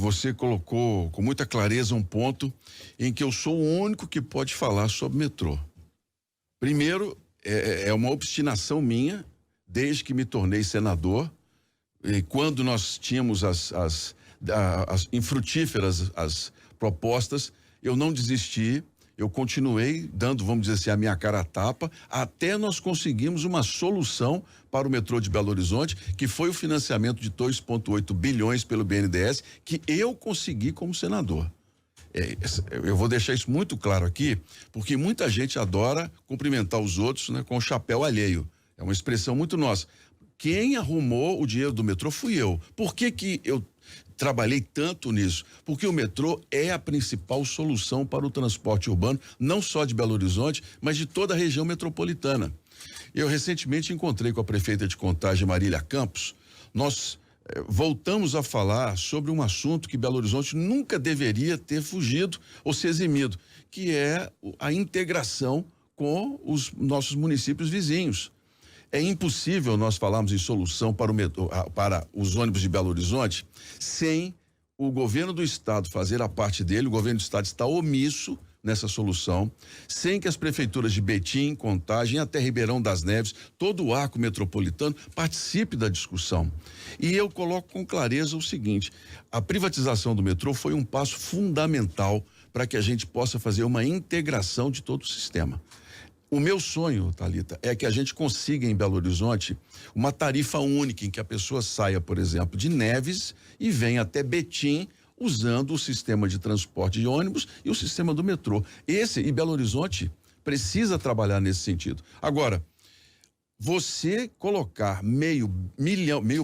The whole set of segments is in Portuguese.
você colocou com muita clareza um ponto em que eu sou o único que pode falar sobre metrô. Primeiro, é uma obstinação minha, desde que me tornei senador, e quando nós tínhamos as infrutíferas as propostas, eu não desisti, eu continuei dando, vamos dizer assim, a minha cara a tapa, até nós conseguimos uma solução para o metrô de Belo Horizonte, que foi o financiamento de 2,8 bilhões pelo BNDES, que eu consegui como senador. Eu vou deixar isso muito claro aqui, porque muita gente adora cumprimentar os outros, né, com o chapéu alheio. É uma expressão muito nossa. Quem arrumou o dinheiro do metrô fui eu. Por que eu trabalhei tanto nisso? Porque o metrô é a principal solução para o transporte urbano, não só de Belo Horizonte, mas de toda a região metropolitana. Eu recentemente encontrei com a prefeita de Contagem, Marília Campos. Nós voltamos a falar sobre um assunto que Belo Horizonte nunca deveria ter fugido ou se eximido, que é a integração com os nossos municípios vizinhos. É impossível nós falarmos em solução para os ônibus de Belo Horizonte sem o governo do estado fazer a parte dele. O governo do estado está omisso nessa solução, sem que as prefeituras de Betim, Contagem, até Ribeirão das Neves, todo o arco metropolitano participe da discussão. E eu coloco com clareza o seguinte: a privatização do metrô foi um passo fundamental para que a gente possa fazer uma integração de todo o sistema. O meu sonho, Thalita, é que a gente consiga em Belo Horizonte uma tarifa única em que a pessoa saia, por exemplo, de Neves e venha até Betim usando o sistema de transporte de ônibus e o sistema do metrô. E Belo Horizonte precisa trabalhar nesse sentido. Agora, você colocar meio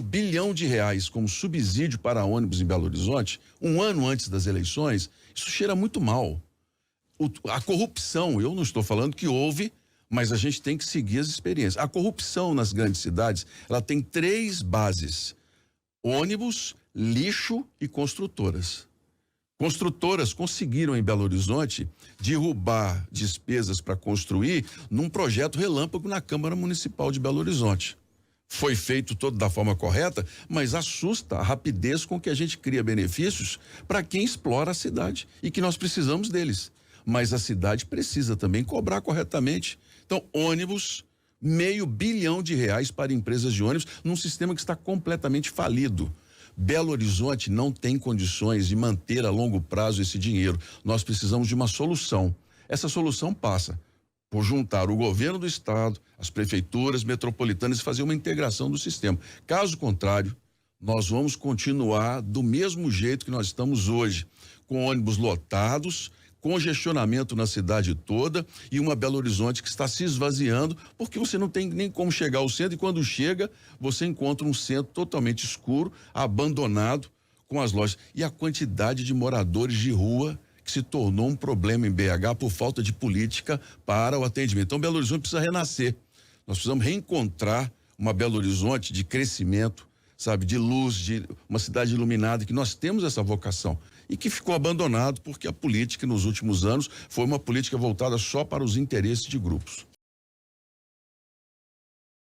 bilhão de reais como subsídio para ônibus em Belo Horizonte, um ano antes das eleições, isso cheira muito mal. A corrupção, eu não estou falando que houve, mas a gente tem que seguir as experiências. A corrupção nas grandes cidades, ela tem 3 bases: ônibus, lixo e construtoras. Construtoras conseguiram em Belo Horizonte derrubar despesas para construir num projeto relâmpago na Câmara Municipal de Belo Horizonte. Foi feito todo da forma correta, mas assusta a rapidez com que a gente cria benefícios para quem explora a cidade e que nós precisamos deles. Mas a cidade precisa também cobrar corretamente. Então, ônibus, R$500 bilhão para empresas de ônibus num sistema que está completamente falido. Belo Horizonte não tem condições de manter a longo prazo esse dinheiro. Nós precisamos de uma solução. Essa solução passa por juntar o governo do estado, as prefeituras metropolitanas e fazer uma integração do sistema. Caso contrário, nós vamos continuar do mesmo jeito que nós estamos hoje, com ônibus lotados, congestionamento na cidade toda e uma Belo Horizonte que está se esvaziando, porque você não tem nem como chegar ao centro, e quando chega, você encontra um centro totalmente escuro, abandonado, com as lojas. E a quantidade de moradores de rua que se tornou um problema em BH por falta de política para o atendimento. Então, Belo Horizonte precisa renascer. Nós precisamos reencontrar uma Belo Horizonte de crescimento, sabe, de luz, de uma cidade iluminada, que nós temos essa vocação e que ficou abandonado porque a política nos últimos anos foi uma política voltada só para os interesses de grupos.